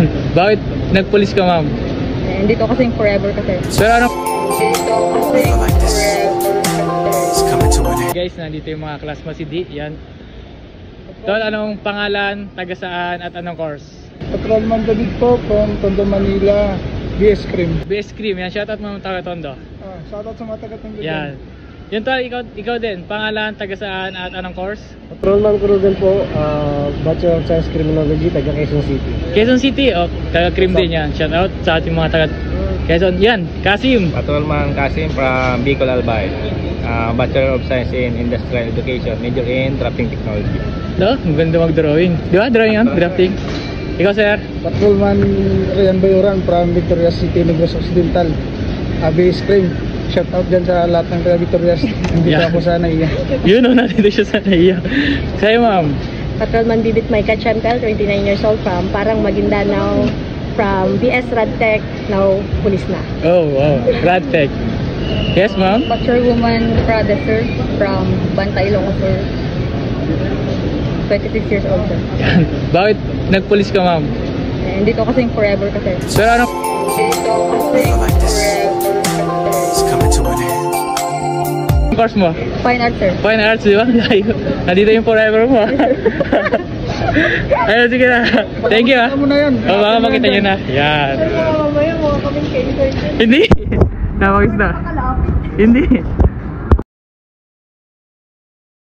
Yan. Bakit nagpulis ka, ma'am? Eh, hindi ko kasing forever kasi. Pero ano? Dito kasi Guys, nandito yung mga classmates si D. Yan. Tol, anong pangalan, taga saan, at anong course? Patrolman David po from Tondo, Manila. BS Cream. BS Cream. Yan, shoutout mo taga Tondo. Shoutout sa mga taga-Tondo. Yan. Yun tol, ikaw din. Pangalan, taga saan, at anong course? Patrolman Cruden po, Bachelor of Science Criminology, taga Quezon City. Quezon City, oh, taga Cream din yan. Shoutout sa ating mga taga Quezon. Yan, Kasim. Patrolman Kasim from Bicol, Albay. Bachelor of Science in Industrial Education, major in Drafting Technology. No, ang ganda mag-drawing. Di ba? Drawing yan? Drafting. Ikaw, sir? Patrolman Rian Bayuran from Victorias City, Negros Occidental. BS Cream. Shoutout dyan sa lahat ng taga Victorias. Hindi Yeah. ako sa naiya. Yun, oh, nandito siya sa naiya. Sa'yo, ma'am? Patrolman Bibit Maika Champel, 29 years old from Parang Maguindanao, from BS Radtech, now police na. Oh, wow. Radtech. Yes, ma'am? Patrolwoman Prada, sir, from Bantay, Ilocos, sir. 26 years old, sir. Yan. Bakit nagpulis ka, ma'am? Eh, hindi ko kasing forever kasi. Pero ano? Dito kasi Anong course mo? Fine Arts, sir. Fine Arts, di ba? Nandito yung forever mo. Ayun, sige na. Thank you, ha. Ano mo na yan? O, baka makita nyo na. Yan. Mamaya mo kaming kayo, sir. Hindi. Nawagis na. Hindi.